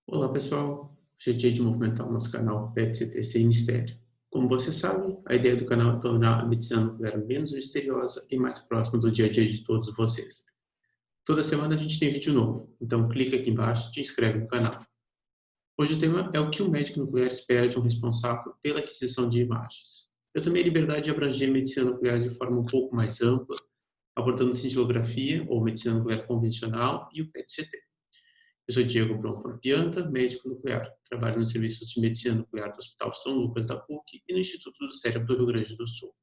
Olá pessoal, hoje é dia de movimentar o nosso canal PET-CT Sem Mistério. Como você sabe, a ideia do canal é tornar a medicina nuclear menos misteriosa e mais próxima do dia a dia de todos vocês. Toda semana a gente tem vídeo novo, então clica aqui embaixo e te inscreve no canal. Hoje o tema é o que um médico nuclear espera de um responsável pela aquisição de imagens. Eu tomei a liberdade de abranger a medicina nuclear de forma um pouco mais ampla, abordando cintilografia ou medicina nuclear convencional e o PET-CT. Eu sou Diego Bronfman Pianta, médico nuclear. Trabalho nos serviços de medicina nuclear do Hospital São Lucas da PUC e no Instituto do Cérebro do Rio Grande do Sul.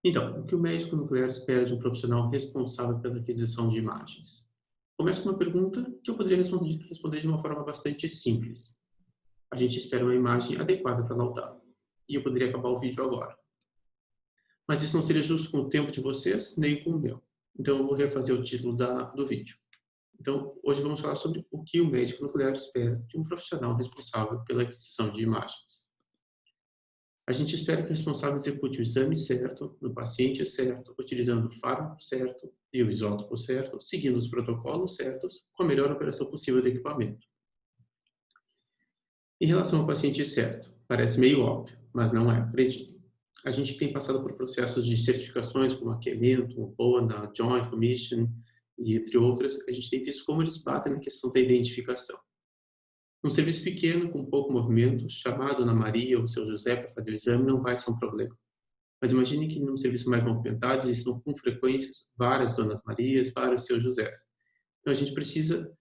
Então, o que o médico nuclear espera de um profissional responsável pela aquisição de imagens? Começo com uma pergunta que eu poderia responder de uma forma bastante simples. A gente espera uma imagem adequada para laudar. E eu poderia acabar o vídeo agora. Mas isso não seria justo com o tempo de vocês, nem com o meu. Então eu vou refazer o título do vídeo. Então, hoje vamos falar sobre o que o médico nuclear espera de um profissional responsável pela aquisição de imagens. A gente espera que o responsável execute o exame certo, no paciente certo, utilizando o fármaco certo e o isótopo certo, seguindo os protocolos certos, com a melhor operação possível do equipamento. Em relação ao paciente certo, parece meio óbvio, mas não é, acreditem. A gente tem passado por processos de certificações como a Chemento, a POA, a Joint Commission, e entre outras, a gente tem visto como eles batem na questão da identificação. Um serviço pequeno, com pouco movimento, chamar a Dona Maria ou o seu José para fazer o exame não vai ser um problema. Mas imagine que num serviço mais movimentado existam com frequências várias Donas Marias, vários seus Josés. Então a gente precisa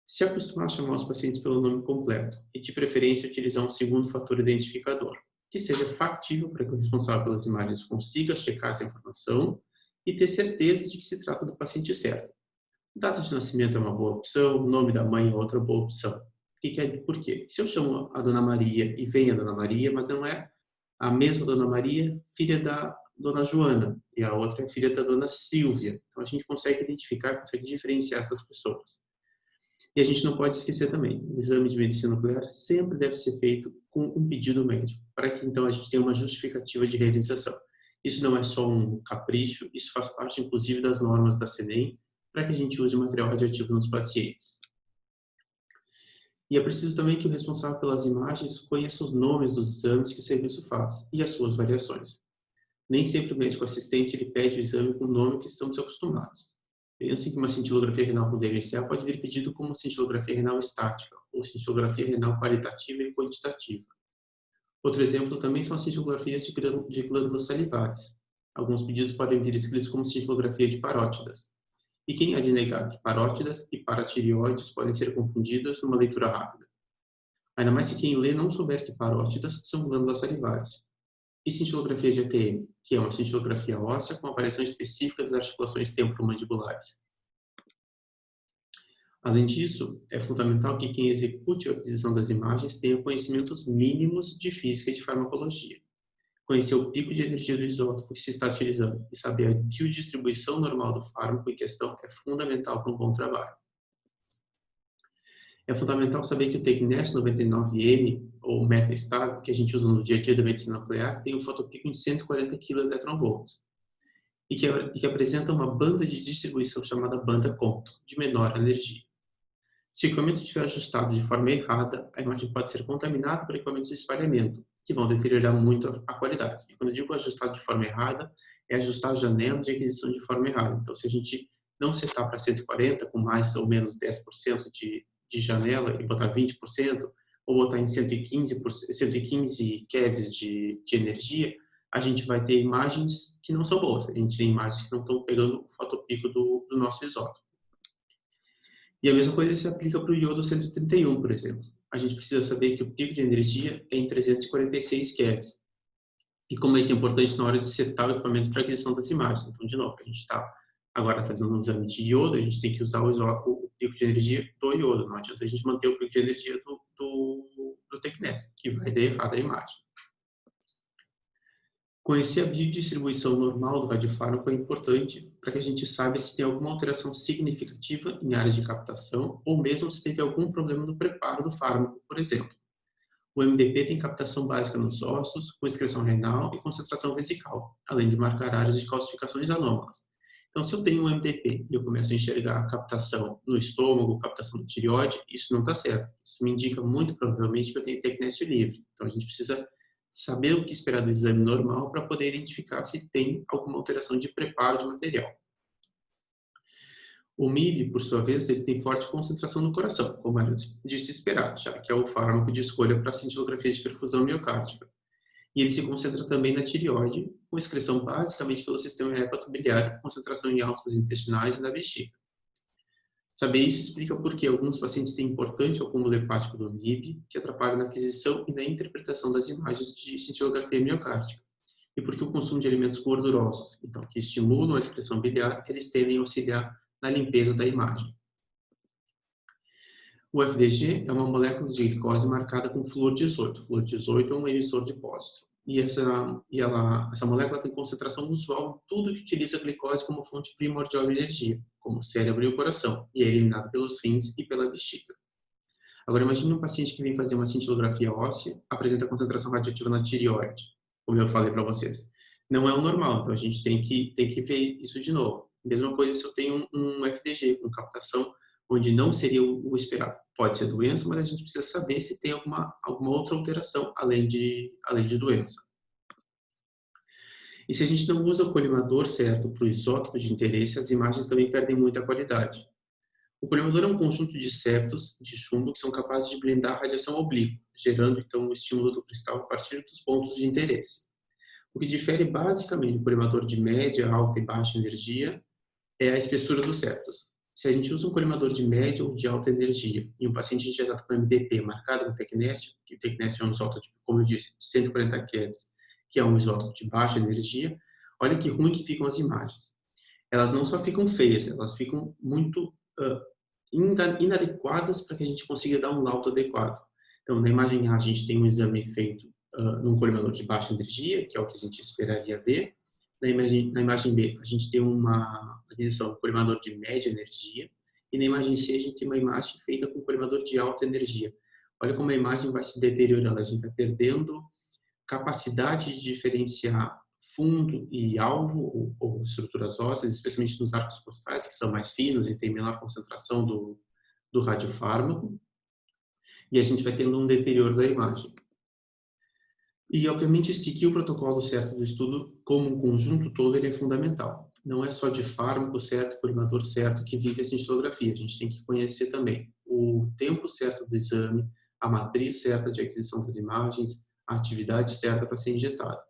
se acostumar a chamar os pacientes pelo nome completo e, de preferência, utilizar um segundo fator identificador, que seja factível para que o responsável pelas imagens consiga checar essa informação e ter certeza de que se trata do paciente certo. Data de nascimento é uma boa opção, nome da mãe é outra boa opção. Por quê? Se eu chamo a Dona Maria e vem a Dona Maria, mas não é a mesma Dona Maria, filha da Dona Joana, e a outra é filha da Dona Silvia. Então a gente consegue identificar, consegue diferenciar essas pessoas. E a gente não pode esquecer também, o exame de medicina nuclear sempre deve ser feito com um pedido médico, para que então a gente tenha uma justificativa de realização. Isso não é só um capricho, isso faz parte inclusive das normas da CNEM, para que a gente use o material radioativo nos pacientes. E é preciso também que o responsável pelas imagens conheça os nomes dos exames que o serviço faz e as suas variações. Nem sempre o médico assistente ele pede o exame com o nome que estamos acostumados. Pense que uma cintilografia renal com DMSA pode vir pedido como cintilografia renal estática ou cintilografia renal qualitativa e quantitativa. Outro exemplo também são as cintilografias de glândulas salivares. Alguns pedidos podem vir escritos como cintilografia de parótidas. E quem há de negar que parótidas e paratireoides podem ser confundidas numa leitura rápida? Ainda mais se quem lê não souber que parótidas são glândulas salivares. E cintilografia de ATM, que é uma cintilografia óssea com aparição específica das articulações temporomandibulares. Além disso, é fundamental que quem execute a aquisição das imagens tenha conhecimentos mínimos de física e de farmacologia. Conhecer o pico de energia do isótopo que se está utilizando e saber a biodistribuição normal do fármaco em questão é fundamental para um bom trabalho. É fundamental saber que o TecNest 99M, ou meta-estável, que a gente usa no dia a dia da medicina nuclear, tem um fotopico em 140 kV e que apresenta uma banda de distribuição chamada banda Compton, de menor energia. Se o equipamento estiver ajustado de forma errada, a imagem pode ser contaminada por equipamentos de espalhamento, que vão deteriorar muito a qualidade. E quando eu digo ajustado de forma errada, é ajustar a janela de aquisição de forma errada. Então, se a gente não setar para 140, com mais ou menos 10% de janela, e botar 20%, ou botar em 115 kevs de energia, a gente vai ter imagens que não são boas. A gente tem imagens que não estão pegando o fotopico do nosso isótopo. E a mesma coisa se aplica para o iodo 131, por exemplo. A gente precisa saber que o pico de energia é em 346 kevs. E como isso é importante na hora de setar o equipamento para aquisição das imagens. Então, de novo, a gente está agora fazendo um exame de iodo, a gente tem que usar o pico de energia do iodo. Não adianta a gente manter o pico de energia do TecNet, que vai dar errado a imagem. Conhecer a biodistribuição normal do radiofármaco é importante para que a gente saiba se tem alguma alteração significativa em áreas de captação ou mesmo se teve algum problema no preparo do fármaco, por exemplo. O MDP tem captação básica nos ossos, com excreção renal e concentração vesical, além de marcar áreas de calcificações anômalas. Então, se eu tenho um MDP e eu começo a enxergar a captação no estômago, captação no tireoide, isso não está certo. Isso me indica muito provavelmente que eu tenho tecnésio livre. Então, a gente precisa saber o que esperar do exame normal para poder identificar se tem alguma alteração de preparo de material. O MIB, por sua vez, ele tem forte concentração no coração, como era de se esperar, já que é o fármaco de escolha para cintilografia de perfusão miocárdica. E ele se concentra também na tireoide, com excreção basicamente pelo sistema hepatobiliar, concentração em alças intestinais e na bexiga. Saber isso explica por que alguns pacientes têm importante acúmulo hepático do MIB, que atrapalha na aquisição e na interpretação das imagens de cintilografia miocárdica. E porque o consumo de alimentos gordurosos, então, que estimulam a excreção biliar, eles tendem a auxiliar na limpeza da imagem. O FDG é uma molécula de glicose marcada com flúor 18. O flúor 18 é um emissor de pósitron. E essa molécula tem concentração usual em tudo que utiliza a glicose como fonte primordial de energia, como o cérebro e o coração, e é eliminado pelos rins e pela bexiga. Agora, imagine um paciente que vem fazer uma cintilografia óssea, apresenta concentração radioativa na tireoide, como eu falei para vocês. Não é o normal, então a gente tem que ver isso de novo. Mesma coisa se eu tenho um FDG, com captação onde não seria o esperado. Pode ser doença, mas a gente precisa saber se tem alguma outra alteração além de doença. E se a gente não usa o colimador certo para o isótopo de interesse, as imagens também perdem muita qualidade. O colimador é um conjunto de septos de chumbo que são capazes de blindar a radiação oblíqua, gerando então o estímulo do cristal a partir dos pontos de interesse. O que difere basicamente o colimador de média, alta e baixa energia é a espessura dos septos. Se a gente usa um colimador de média ou de alta energia e um paciente injetado com MDP marcado com tecnésio, que o tecnésio é um isótopo, como eu disse, de 140 keV, que é um isótopo de baixa energia, olha que ruim que ficam as imagens. Elas não só ficam feias, elas ficam muito inadequadas para que a gente consiga dar um laudo adequado. Então, na imagem A, a gente tem um exame feito num colimador de baixa energia, que é o que a gente esperaria ver. Na imagem B, a gente tem uma aquisição do colimador de média energia. E na imagem C, a gente tem uma imagem feita com colimador de alta energia. Olha como a imagem vai se deteriorando, a gente vai perdendo capacidade de diferenciar fundo e alvo, ou estruturas ósseas, especialmente nos arcos costais, que são mais finos e têm menor concentração do radiofármaco. E a gente vai tendo um deterioro da imagem. E, obviamente, seguir o protocolo certo do estudo como um conjunto todo ele é fundamental. Não é só de fármaco certo, colimador certo que vive a cintilografia. A gente tem que conhecer também o tempo certo do exame, a matriz certa de aquisição das imagens, a atividade certa para ser injetada.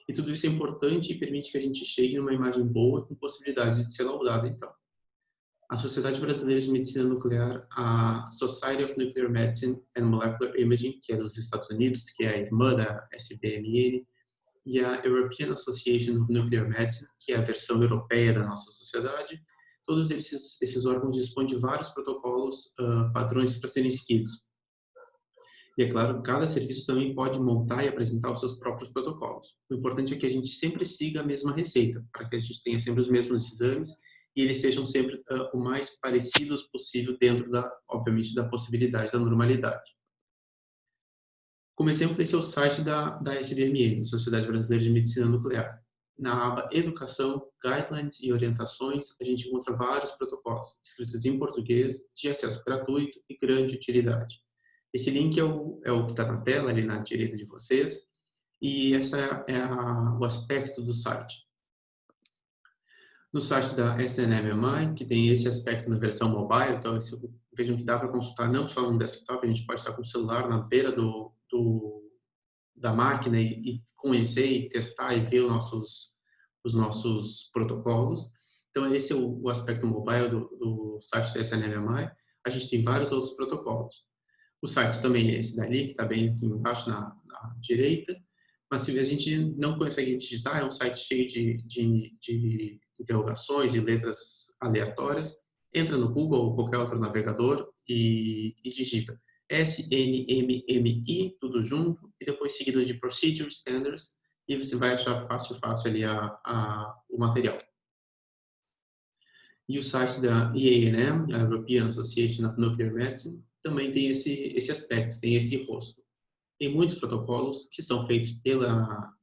E tudo isso é importante e permite que a gente chegue numa imagem boa com possibilidade de ser laudada, então. A Sociedade Brasileira de Medicina Nuclear, a Society of Nuclear Medicine and Molecular Imaging, que é dos Estados Unidos, que é a irmã da SBMN, e a European Association of Nuclear Medicine, que é a versão europeia da nossa sociedade, todos esses órgãos dispõem de vários protocolos, padrões para serem seguidos. E, é claro, cada serviço também pode montar e apresentar os seus próprios protocolos. O importante é que a gente sempre siga a mesma receita, para que a gente tenha sempre os mesmos exames e eles sejam sempre o mais parecidos possível dentro, obviamente, da possibilidade da normalidade. Como exemplo, esse é o site da SBMN, Sociedade Brasileira de Medicina Nuclear. Na aba Educação, Guidelines e Orientações, a gente encontra vários protocolos, escritos em português, de acesso gratuito e grande utilidade. Esse link é o que está na tela, ali na direita de vocês, e esse é o aspecto do site. No site da SNMMI, que tem esse aspecto na versão mobile, então vejam que dá para consultar não só no desktop, a gente pode estar com o celular na beira da máquina e conhecer e testar e ver os nossos protocolos. Então, esse é o aspecto mobile do site da SNMMI. A gente tem vários outros protocolos. O site também é esse dali, que está bem aqui embaixo na direita, mas se a gente não consegue digitar, é um site cheio de interrogações e letras aleatórias, entra no Google ou qualquer outro navegador e digita SNMMI, tudo junto, e depois seguido de Procedure Standards, e você vai achar fácil ali o material. E o site da EANM, a European Association of Nuclear Medicine, também tem esse aspecto, tem esse rosto. Tem muitos protocolos que são feitos pela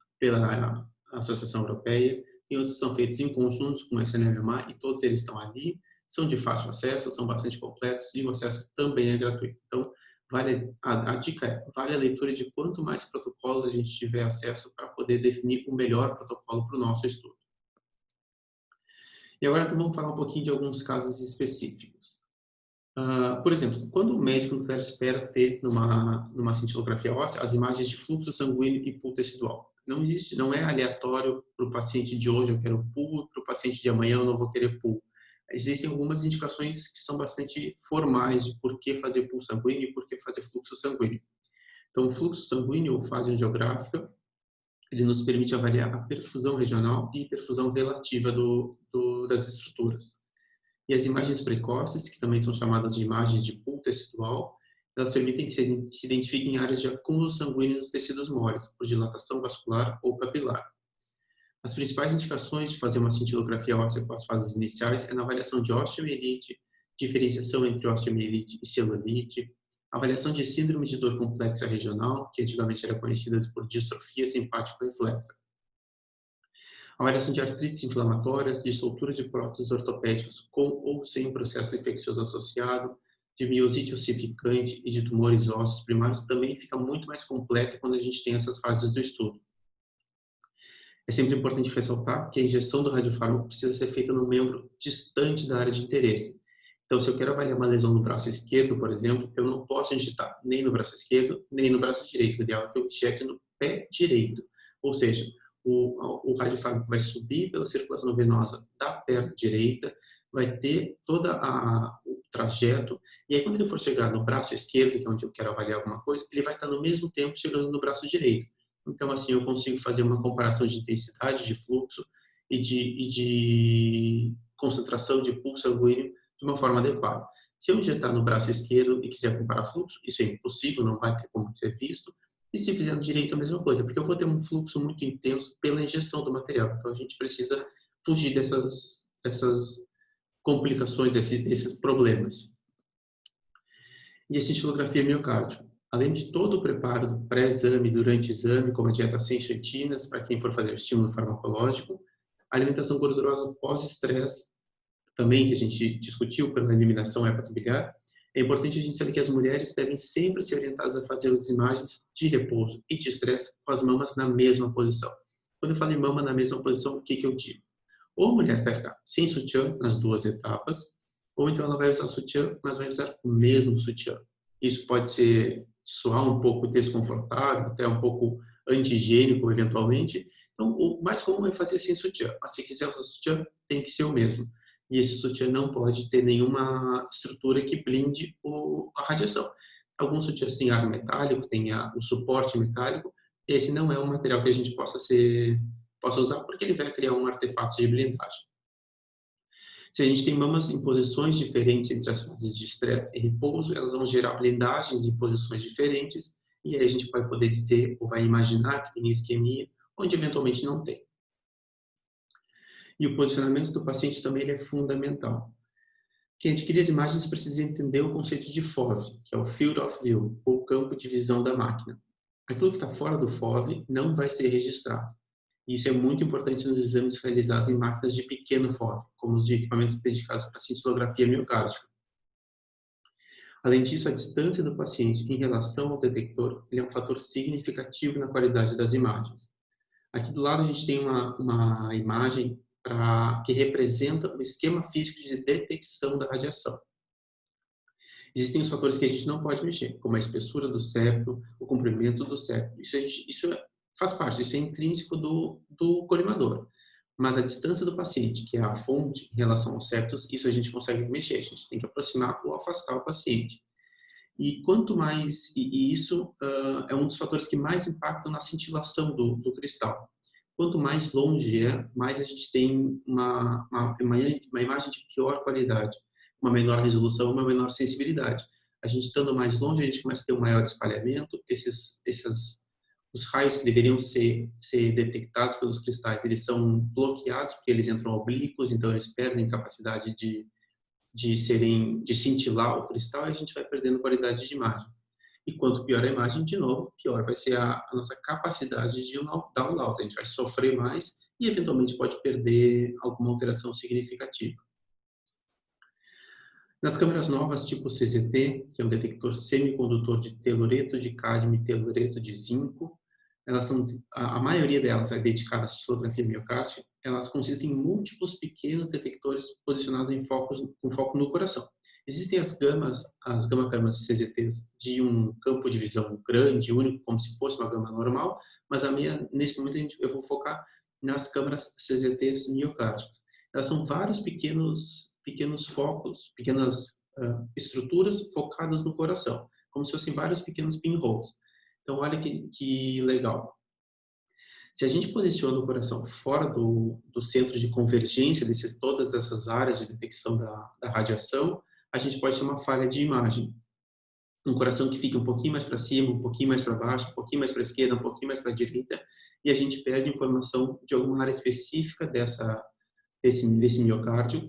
Associação Europeia, tem outros que são feitos em conjuntos com o SNMA e todos eles estão ali, são de fácil acesso, são bastante completos e o acesso também é gratuito. Então, a dica é, vale a leitura de quanto mais protocolos a gente tiver acesso para poder definir o melhor protocolo para o nosso estudo. E agora então, vamos falar um pouquinho de alguns casos específicos. Por exemplo, quando o médico nuclear espera ter numa cintilografia óssea as imagens de fluxo sanguíneo e pool tecidual. Não é aleatório para o paciente de hoje eu quero pool, para o paciente de amanhã eu não vou querer pool. Existem algumas indicações que são bastante formais de por que fazer pool sanguíneo e por que fazer fluxo sanguíneo. Então, o fluxo sanguíneo ou fase angiográfica, ele nos permite avaliar a perfusão regional e perfusão relativa das estruturas. E as imagens precoces, que também são chamadas de imagens de pool tecidual, elas permitem que se identifiquem áreas de acúmulo sanguíneo nos tecidos moles, por dilatação vascular ou capilar. As principais indicações de fazer uma cintilografia óssea com as fases iniciais é na avaliação de osteomielite, diferenciação entre osteomielite e celulite, avaliação de síndrome de dor complexa regional, que antigamente era conhecida por distrofia simpática reflexa, avaliação de artrites inflamatórias, de soltura de próteses ortopédicas com ou sem um processo infeccioso associado, de miosite ossificante e de tumores ósseos primários também fica muito mais completa quando a gente tem essas fases do estudo. É sempre importante ressaltar que a injeção do radiofármaco precisa ser feita no membro distante da área de interesse. Então, se eu quero avaliar uma lesão no braço esquerdo, por exemplo, eu não posso injetar nem no braço esquerdo, nem no braço direito. O ideal é que eu injete no pé direito. Ou seja, o radiofármaco vai subir pela circulação venosa da perna direita, vai ter todo o trajeto, e aí quando ele for chegar no braço esquerdo, que é onde eu quero avaliar alguma coisa, ele vai estar no mesmo tempo chegando no braço direito. Então, assim, eu consigo fazer uma comparação de intensidade, de fluxo e de concentração de pulso sanguíneo de uma forma adequada. Se eu injetar no braço esquerdo e quiser comparar fluxo, isso é impossível, não vai ter como ser visto. E se fizer no direito, a mesma coisa, porque eu vou ter um fluxo muito intenso pela injeção do material. Então, a gente precisa fugir dessas complicações, desses problemas. E a cintilografia miocárdio. Além de todo o preparo do pré-exame, durante o exame, como a dieta sem xantinas, para quem for fazer o estímulo farmacológico, a alimentação gordurosa pós-estresse, também que a gente discutiu pela eliminação hepatobiliar, é importante a gente saber que as mulheres devem sempre ser orientadas a fazer as imagens de repouso e de estresse com as mamas na mesma posição. Quando eu falo em mama na mesma posição, o que eu digo? Ou a mulher vai ficar sem sutiã nas duas etapas, ou então ela vai usar sutiã, mas vai usar o mesmo sutiã. Isso pode soar um pouco desconfortável, até um pouco anti-higiênico, eventualmente. Então, o mais comum é fazer sem sutiã. Mas se quiser usar sutiã, tem que ser o mesmo. E esse sutiã não pode ter nenhuma estrutura que blinde a radiação. Alguns sutiãs têm ar metálico, tem o suporte metálico, e esse não é um material que a gente possa usar, porque ele vai criar um artefato de blindagem. Se a gente tem mamas em posições diferentes entre as fases de estresse e repouso, elas vão gerar blindagens em posições diferentes, e aí a gente vai poder dizer, ou vai imaginar que tem isquemia, onde eventualmente não tem. E o posicionamento do paciente também ele é fundamental. Quem adquire as imagens precisa entender o conceito de FOV, que é o Field of View, ou campo de visão da máquina. Aquilo que está fora do FOV não vai ser registrado. Isso é muito importante nos exames realizados em máquinas de pequeno FOV, como os de equipamentos dedicados para cintilografia miocárdica. Além disso, a distância do paciente em relação ao detector ele é um fator significativo na qualidade das imagens. Aqui do lado a gente tem uma imagem que representa o esquema físico de detecção da radiação. Existem os fatores que a gente não pode mexer, como a espessura do septo, o comprimento do septo. Isso faz parte, isso é intrínseco do colimador. Mas a distância do paciente, que é a fonte em relação aos septos, isso a gente consegue mexer, a gente tem que aproximar ou afastar o paciente. E quanto mais, e isso é um dos fatores que mais impactam na cintilação do cristal. Quanto mais longe mais a gente tem uma imagem de pior qualidade, uma menor resolução, uma menor sensibilidade. A gente estando mais longe, a gente começa a ter um maior espalhamento, os raios que deveriam ser detectados pelos cristais, eles são bloqueados porque eles entram oblíquos, então eles perdem capacidade de cintilar o cristal e a gente vai perdendo qualidade de imagem. E quanto pior a imagem, de novo, pior vai ser a nossa capacidade de download. A gente vai sofrer mais e eventualmente pode perder alguma alteração significativa. Nas câmeras novas tipo CZT, que é um detector semicondutor de telureto de cádmio e telureto de zinco, elas são, a maioria delas é dedicada à cintilografia miocárdica, elas consistem em múltiplos pequenos detectores posicionados com foco no coração. Existem as gama-câmeras CZTs de um campo de visão grande, único, como se fosse uma gama normal, mas nesse momento eu vou focar nas câmeras CZTs miocárdicas. Elas são vários pequenos focos, pequenas estruturas focadas no coração, como se fossem vários pequenos pinholes. Então, olha que legal. Se a gente posiciona o coração fora do centro de convergência de todas essas áreas de detecção da radiação, a gente pode ter uma falha de imagem. Um coração que fica um pouquinho mais para cima, um pouquinho mais para baixo, um pouquinho mais para a esquerda, um pouquinho mais para a direita, e a gente perde informação de alguma área específica desse miocárdio,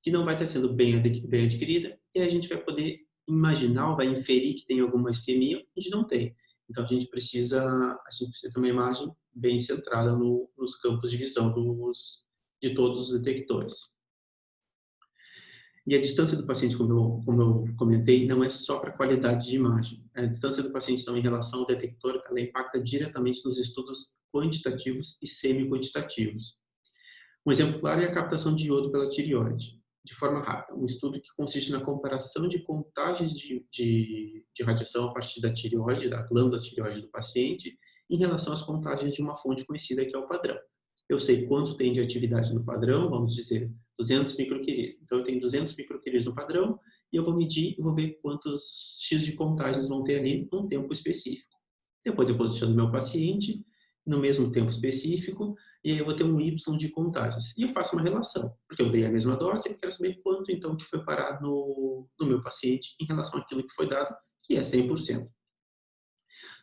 que não vai estar sendo bem adquirida, e a gente vai poder imaginar ou vai inferir que tem alguma isquemia, onde não tem. Então, a gente precisa ter uma imagem bem centrada nos campos de visão de todos os detectores. E a distância do paciente, como eu comentei, não é só para a qualidade de imagem. A distância do paciente, então, em relação ao detector, ela impacta diretamente nos estudos quantitativos e semi-quantitativos. Um exemplo claro é a captação de iodo pela tireoide, de forma rápida. Um estudo que consiste na comparação de contagens de radiação a partir da tireoide, da glândula tireoide do paciente, em relação às contagens de uma fonte conhecida que é o padrão. Eu sei quanto tem de atividade no padrão, vamos dizer, 200 microcuries. Então, eu tenho 200 microcuries no padrão e eu vou medir e vou ver quantos X de contagens vão ter ali num tempo específico. Depois eu posiciono meu paciente no mesmo tempo específico e aí eu vou ter um Y de contagens. E eu faço uma relação, porque eu dei a mesma dose e eu quero saber quanto então que foi parar no meu paciente em relação àquilo que foi dado, que é 100%.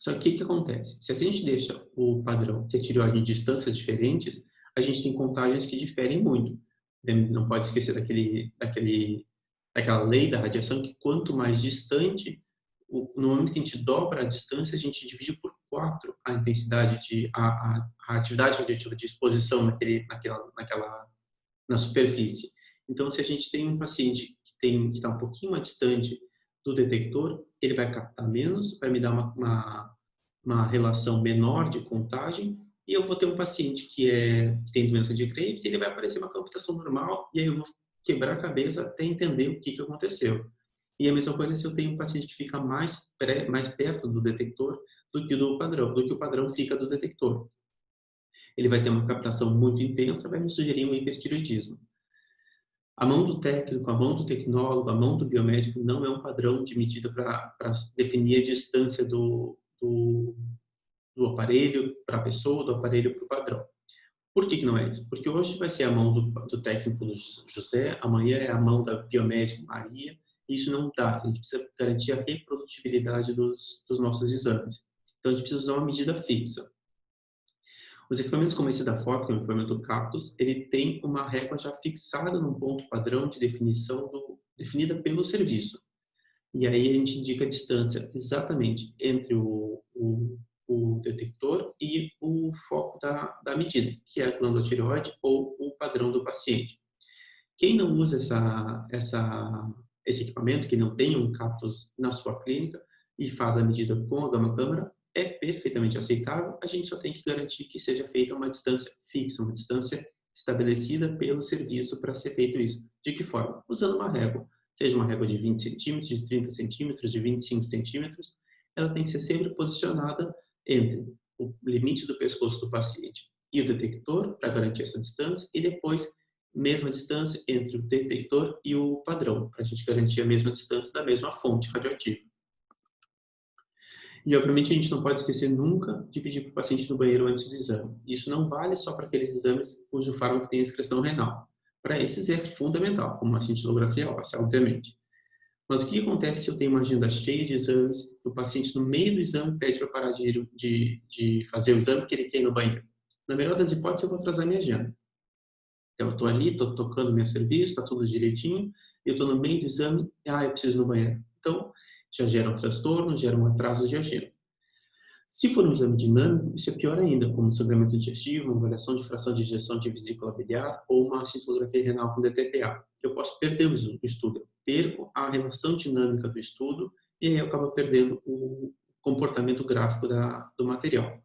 Só que o que acontece? Se a gente deixa o padrão ter tireoide em distâncias diferentes, a gente tem contagens que diferem muito. Não pode esquecer daquela lei da radiação que quanto mais distante, no momento que a gente dobra a distância, a gente divide por 4 a intensidade a atividade radiativa de exposição na superfície. Então, se a gente tem um paciente que está um pouquinho mais distante do detector, ele vai captar menos, vai me dar uma relação menor de contagem, e eu vou ter um paciente que tem doença de Graves, e ele vai aparecer uma captação normal, e aí eu vou quebrar a cabeça até entender o que aconteceu. E a mesma coisa se eu tenho um paciente que fica mais perto do detector do que o padrão fica do detector. Ele vai ter uma captação muito intensa, vai me sugerir um hipertireoidismo. A mão do técnico, a mão do tecnólogo, a mão do biomédico não é um padrão de medida para definir a distância do aparelho para a pessoa, do aparelho para o padrão. Por que não é isso? Porque hoje vai ser a mão do técnico José, amanhã é a mão da biomédica Maria, e isso não dá. A gente precisa garantir a reprodutibilidade dos nossos exames. Então, a gente precisa usar uma medida fixa. Os equipamentos como esse da foto, que é o equipamento Cactus, ele tem uma régua já fixada num ponto padrão de definição definida pelo serviço. E aí a gente indica a distância exatamente entre o detector e o foco da medida, que é a glândula tireoide ou o padrão do paciente. Quem não usa esse equipamento, que não tem um Cactus na sua clínica e faz a medida com a gama-câmara, é perfeitamente aceitável, a gente só tem que garantir que seja feita uma distância fixa, uma distância estabelecida pelo serviço para ser feito isso. De que forma? Usando uma régua, seja uma régua de 20 centímetros, de 30 centímetros, de 25 centímetros, ela tem que ser sempre posicionada entre o limite do pescoço do paciente e o detector, para garantir essa distância, e depois, mesma distância entre o detector e o padrão, para a gente garantir a mesma distância da mesma fonte radioativa. E, obviamente, a gente não pode esquecer nunca de pedir para o paciente ir no banheiro antes do exame. Isso não vale só para aqueles exames cujo fármaco tem excreção renal. Para esses é fundamental, como a cintilografia óssea, obviamente. Mas o que acontece se eu tenho uma agenda cheia de exames, o paciente no meio do exame pede para parar de fazer o exame porque ele quer ir no banheiro? Na melhor das hipóteses, eu vou atrasar minha agenda. Então, eu estou ali, estou tocando meu serviço, está tudo direitinho, eu estou no meio do exame, eu preciso ir no banheiro. Então, já gera um transtorno, gera um atraso de agenda. Se for um exame dinâmico, isso é pior ainda, como um sangramento digestivo, uma avaliação de fração de ejeção de vesícula biliar ou uma cintilografia renal com DTPA. Eu posso perder o estudo, eu perco a relação dinâmica do estudo e aí eu acabo perdendo o comportamento gráfico do material.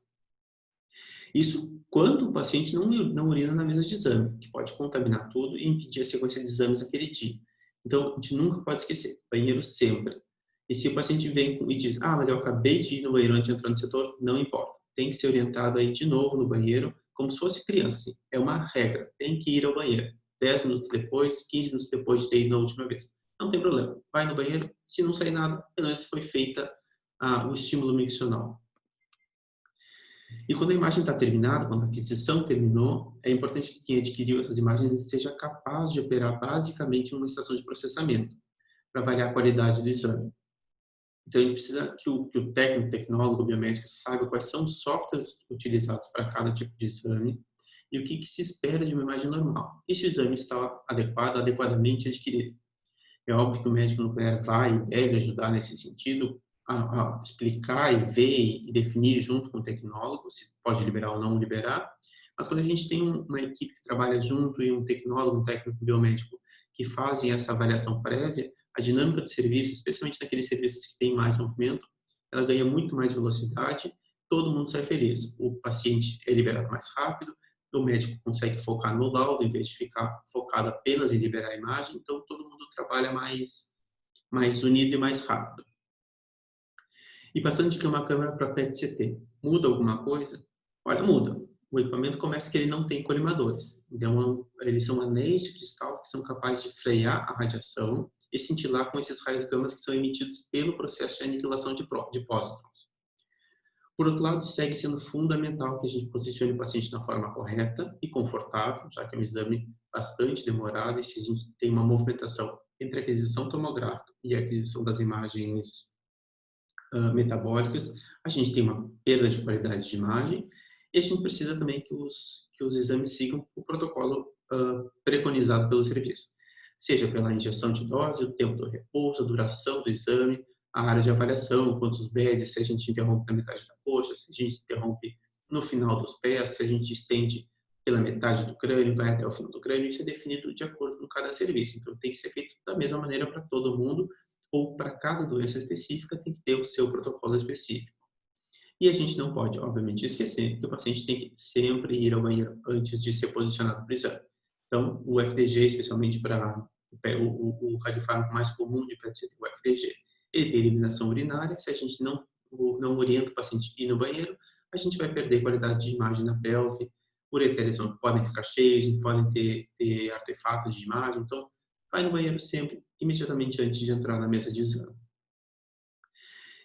Isso quando o paciente não urina na mesa de exame, que pode contaminar tudo e impedir a sequência de exames naquele dia. Então, a gente nunca pode esquecer, banheiro sempre. E se o paciente vem e diz, mas eu acabei de ir no banheiro antes de entrar no setor, não importa. Tem que ser orientado aí de novo no banheiro, como se fosse criança. Assim. É uma regra, tem que ir ao banheiro. 10 minutos depois, 15 minutos depois de ter ido na última vez. Não tem problema, vai no banheiro, se não sair nada, pelo menos foi feita o estímulo miccional. E quando a imagem está terminada, quando a aquisição terminou, é importante que quem adquiriu essas imagens seja capaz de operar basicamente uma estação de processamento para avaliar a qualidade do exame. Então, a gente precisa que o técnico, tecnólogo, biomédico saiba quais são os softwares utilizados para cada tipo de exame e o que se espera de uma imagem normal. E se o exame está adequadamente adquirido. É óbvio que o médico nuclear vai e deve ajudar nesse sentido, a explicar e ver e definir junto com o tecnólogo se pode liberar ou não liberar, mas quando a gente tem uma equipe que trabalha junto e um tecnólogo, um técnico biomédico que fazem essa avaliação prévia, a dinâmica do serviço, especialmente naqueles serviços que têm mais movimento, ela ganha muito mais velocidade, todo mundo sai feliz. O paciente é liberado mais rápido, o médico consegue focar no laudo em vez de ficar focado apenas em liberar a imagem, então todo mundo trabalha mais unido e mais rápido. E passando de uma câmera para PET-CT, muda alguma coisa? Olha, muda. O equipamento começa que ele não tem colimadores. Então, eles são anéis de cristal que são capazes de frear a radiação e cintilar com esses raios gama que são emitidos pelo processo de aniquilação de pósitrons. Por outro lado, segue sendo fundamental que a gente posicione o paciente na forma correta e confortável, já que é um exame bastante demorado e se a gente tem uma movimentação entre a aquisição tomográfica e a aquisição das imagens metabólicas, a gente tem uma perda de qualidade de imagem e a gente precisa também que os exames sigam o protocolo preconizado pelo serviço, seja pela injeção de dose, o tempo do repouso, a duração do exame, a área de avaliação, quantos beds, se a gente interrompe na metade da coxa, se a gente interrompe no final dos pés, se a gente estende pela metade do crânio, vai até o final do crânio, isso é definido de acordo com cada serviço. Então, tem que ser feito da mesma maneira para todo mundo, ou para cada doença específica tem que ter o seu protocolo específico. E a gente não pode, obviamente, esquecer que o paciente tem que sempre ir ao banheiro antes de ser posicionado para o exame. Então, o FDG, especialmente para o radiofármaco mais comum de PET-CT, o FDG, ele tem eliminação urinária. Se a gente não orienta o paciente a ir no banheiro, a gente vai perder qualidade de imagem na pelve, ureteres podem ficar cheios, podem ter artefatos de imagem. Então, vai no banheiro sempre, imediatamente antes de entrar na mesa de exame.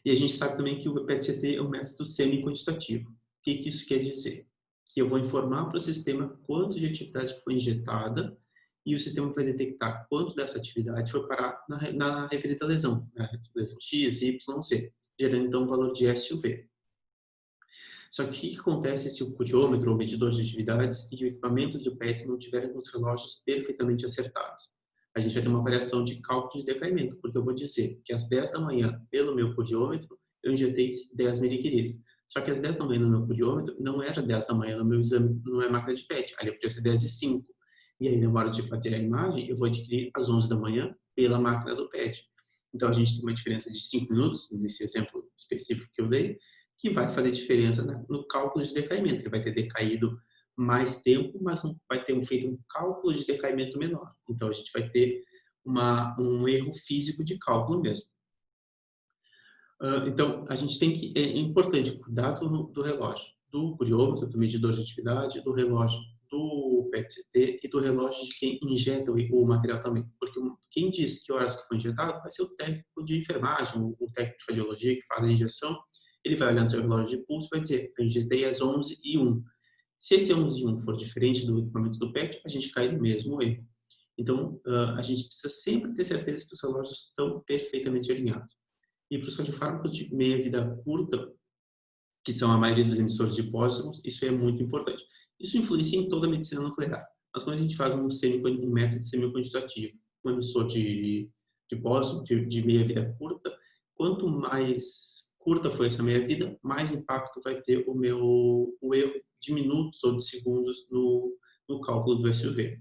E a gente sabe também que o PET-CT é um método semi-quantitativo. O que isso quer dizer? Que eu vou informar para o sistema quanto de atividade foi injetada e o sistema vai detectar quanto dessa atividade foi parar na referida lesão, né? Lesão X, Y, Z, gerando então um valor de S e o V. Só que o que acontece se o curiômetro ou medidor de atividades e o equipamento de PET não tiverem os relógios perfeitamente acertados? A gente vai ter uma variação de cálculo de decaimento, porque eu vou dizer que às 10 da manhã, pelo meu curiômetro, eu injetei 10 miliquiris. Só que às 10 da manhã no meu curiômetro não era 10 da manhã no meu exame, não é máquina de PET, ali podia ser 10 e 5. E aí, na hora de fazer a imagem, eu vou adquirir às 11 da manhã pela máquina do PET. Então, a gente tem uma diferença de 5 minutos, nesse exemplo específico que eu dei, que vai fazer diferença no cálculo de decaimento. Ele vai ter decaído mais tempo, mas vai ter feito um cálculo de decaimento menor. Então, a gente vai ter um erro físico de cálculo mesmo. Então, a gente tem que, é importante cuidar do relógio, do curiômetro, do medidor de atividade, do relógio do PET-CT e do relógio de quem injeta o material também. Porque quem diz que horas que foi injetado vai ser o técnico de enfermagem, o técnico de radiologia que faz a injeção. Ele vai olhar no seu relógio de pulso e vai dizer, eu injetei às 11h01. Se esse 11h01 for diferente do equipamento do PET, a gente cai no mesmo erro. Então, a gente precisa sempre ter certeza que os relógios estão perfeitamente alinhados. E para os radiofármacos de meia-vida curta, que são a maioria dos emissores de pósitrons, isso é muito importante. Isso influencia em toda a medicina nuclear. Mas quando a gente faz um método semi-quantitativo, um emissor de pósitron de meia-vida curta, quanto mais curta foi essa meia-vida, mais impacto vai ter o erro de minutos ou de segundos no cálculo do SUV.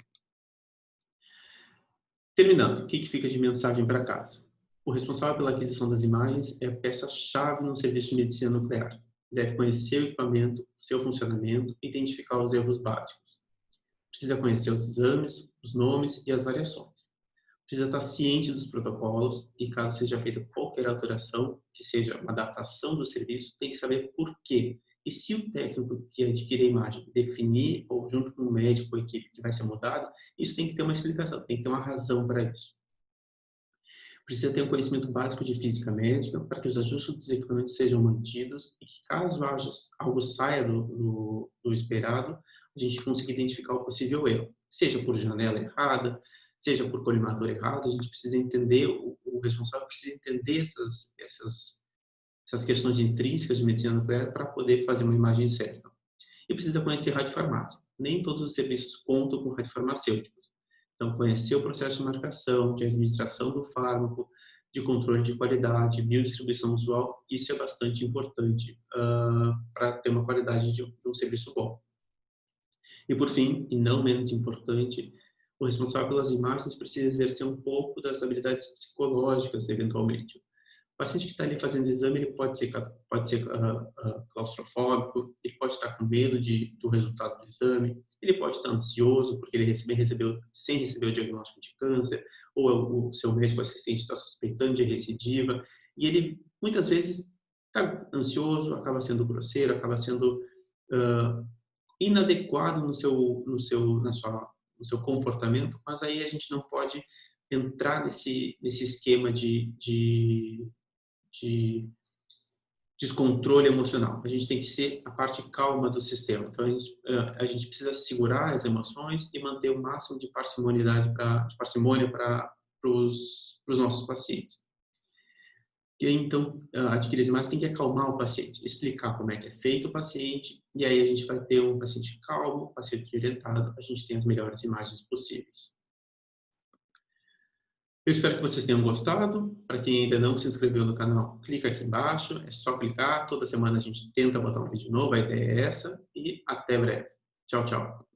Terminando, o que fica de mensagem para casa? O responsável pela aquisição das imagens é a peça-chave no serviço de medicina nuclear. Deve conhecer o equipamento, seu funcionamento e identificar os erros básicos. Precisa conhecer os exames, os nomes e as variações. Precisa estar ciente dos protocolos e, caso seja feita qualquer alteração, que seja uma adaptação do serviço, tem que saber por quê. E se o técnico que adquire a imagem definir, ou junto com o médico ou equipe que vai ser mudado, isso tem que ter uma explicação, tem que ter uma razão para isso. Precisa ter um conhecimento básico de física médica para que os ajustes dos equipamentos sejam mantidos e que, caso algo saia do esperado, a gente consiga identificar o possível erro. Seja por janela errada, seja por colimador errado, a gente precisa entender, o responsável precisa entender essas questões intrínsecas de medicina nuclear para poder fazer uma imagem certa. E precisa conhecer radiofarmácia. Nem todos os serviços contam com radiofarmacêuticos. Então, conhecer o processo de marcação, de administração do fármaco, de controle de qualidade, biodistribuição usual, isso é bastante importante para ter uma qualidade de um serviço bom. E, por fim, e não menos importante, o responsável pelas imagens precisa exercer um pouco das habilidades psicológicas, eventualmente. O paciente que está ali fazendo o exame, ele pode ser claustrofóbico, ele pode estar com medo do resultado do exame, ele pode estar ansioso porque ele sem receber o diagnóstico de câncer, ou o seu médico assistente está suspeitando de recidiva, e ele muitas vezes está ansioso, acaba sendo grosseiro, acaba sendo inadequado no seu comportamento, mas aí a gente não pode entrar nesse esquema de descontrole emocional. A gente tem que ser a parte calma do sistema. Então, a gente precisa segurar as emoções e manter o máximo de parcimônia para os nossos pacientes. E então, adquirir as imagens tem que acalmar o paciente, explicar como é que é feito o paciente, e aí a gente vai ter um paciente calmo, um paciente orientado, a gente tem as melhores imagens possíveis. Eu espero que vocês tenham gostado. Para quem ainda não se inscreveu no canal, clica aqui embaixo, é só clicar. Toda semana a gente tenta botar um vídeo novo, a ideia é essa. E até breve. Tchau, tchau.